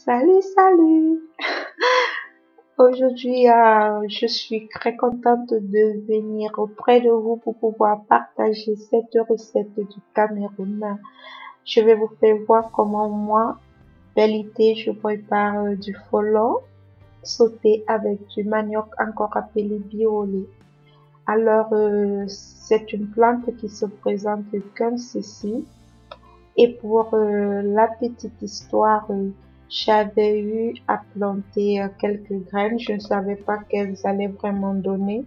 Salut, salut! Aujourd'hui, je suis très contente de venir auprès de vous pour pouvoir partager cette recette du Cameroun. Je vais vous faire voir comment moi, bel été, je prépare du folon sauté avec du manioc encore appelé biolé. Alors, c'est une plante qui se présente comme ceci. Et pour la petite histoire, j'avais eu à planter quelques graines. Je ne savais pas qu'elles allaient vraiment donner,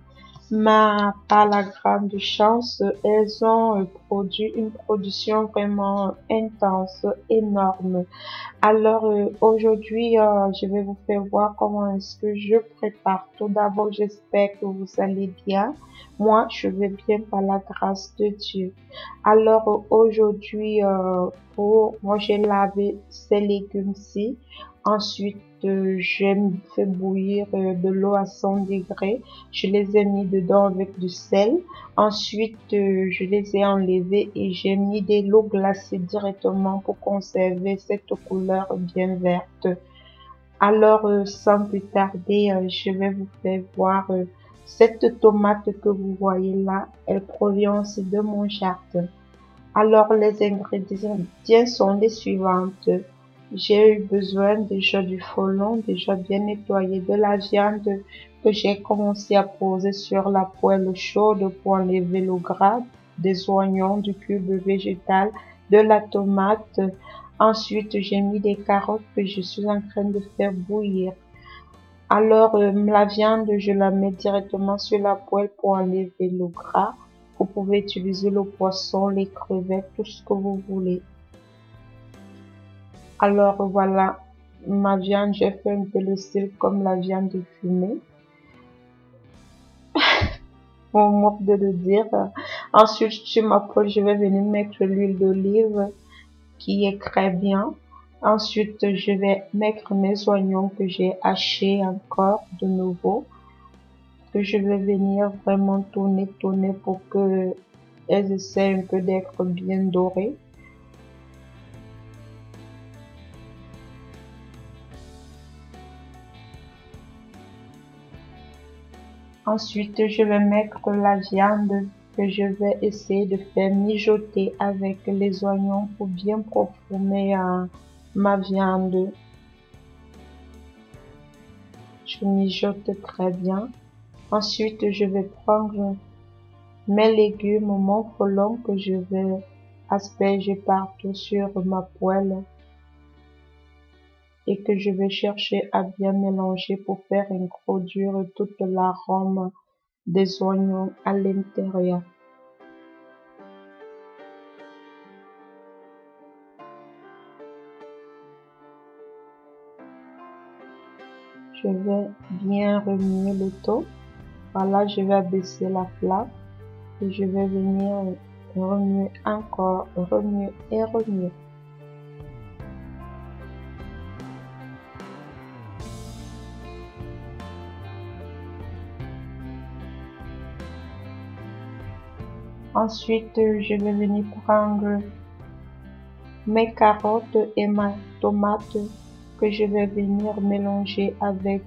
mais par la grande chance, elles ont produit une production vraiment intense, énorme. Alors aujourd'hui, je vais vous faire voir comment est-ce que je prépare. Tout d'abord, j'espère que vous allez bien. Moi, je vais bien par la grâce de Dieu. Alors aujourd'hui, pour moi, j'ai lavé ces légumes-ci. Ensuite, j'ai fait bouillir de l'eau à 100 degrés. Je les ai mis dedans avec du sel. Ensuite, je les ai enlevés et j'ai mis de l'eau glacée directement pour conserver cette couleur bien verte. Alors, sans plus tarder, je vais vous faire voir cette tomate que vous voyez là. Elle provient aussi de mon jardin. Alors, les ingrédients sont les suivantes. J'ai eu besoin déjà du folon, déjà bien nettoyé, de la viande que j'ai commencé à poser sur la poêle chaude pour enlever le gras, des oignons, du cube végétal, de la tomate. Ensuite, j'ai mis des carottes que je suis en train de faire bouillir. Alors, la viande, je la mets directement sur la poêle pour enlever le gras. Vous pouvez utiliser le poisson, les crevettes, tout ce que vous voulez. Alors voilà, ma viande, j'ai fait un peu le style comme la viande fumée. On moque de le dire. Ensuite, sur ma poêle, je vais venir mettre l'huile d'olive qui est très bien. Ensuite, je vais mettre mes oignons que j'ai hachés encore de nouveau. Que je vais venir vraiment tourner pour que elles essaient un peu d'être bien dorées. Ensuite, je vais mettre la viande que je vais essayer de faire mijoter avec les oignons pour bien parfumer ma viande. Je mijote très bien. Ensuite, je vais prendre mes légumes, mon folon que je vais asperger partout sur ma poêle et que je vais chercher à bien mélanger pour faire introduire toute l'arôme des oignons à l'intérieur. Je vais bien remuer le tout. Voilà, je vais abaisser la flamme et je vais venir remuer encore, remuer et remuer. Ensuite, je vais venir prendre mes carottes et ma tomate que je vais venir mélanger avec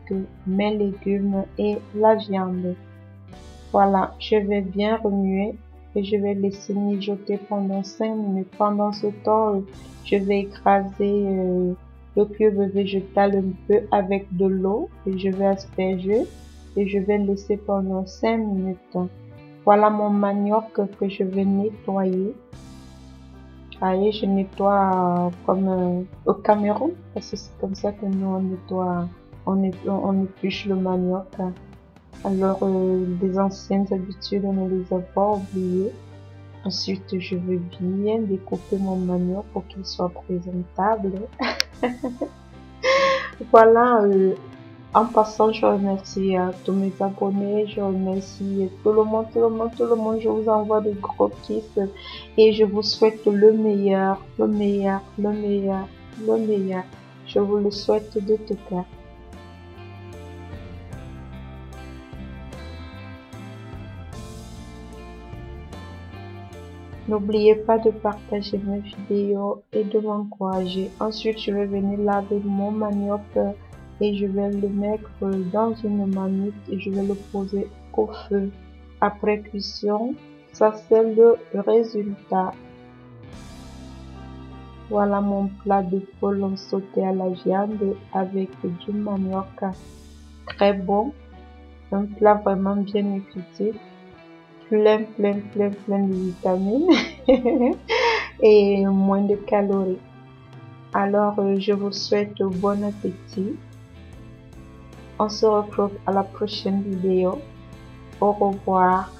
mes légumes et la viande. Voilà, je vais bien remuer et je vais laisser mijoter pendant 5 minutes. Pendant ce temps, je vais écraser le cube végétal un peu avec de l'eau et je vais asperger et je vais laisser pendant 5 minutes. Voilà mon manioc que je vais nettoyer. Allez, je nettoie comme au Cameroun, parce que c'est comme ça que nous on nettoie, on épluche le manioc. Alors, les anciennes habitudes, on ne les a pas oubliées. Ensuite, je vais bien découper mon manioc pour qu'il soit présentable. Voilà, en passant, je remercie tous mes abonnés, je remercie tout le monde, tout le monde, tout le monde. Je vous envoie de gros kisses et je vous souhaite le meilleur, le meilleur, le meilleur, le meilleur. Je vous le souhaite de tout cœur. N'oubliez pas de partager mes vidéos et de m'encourager. Ensuite, je vais venir laver mon manioc et je vais le mettre dans une marmite et je vais le poser au feu. Après cuisson, ça c'est le résultat. Voilà mon plat de pollen sauté à la viande avec du manioc. Très bon. Un plat vraiment bien nutritif. Plein de vitamines et moins de calories. Alors, je vous souhaite bon appétit. On se retrouve à la prochaine vidéo. Au revoir.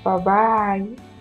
Bye bye.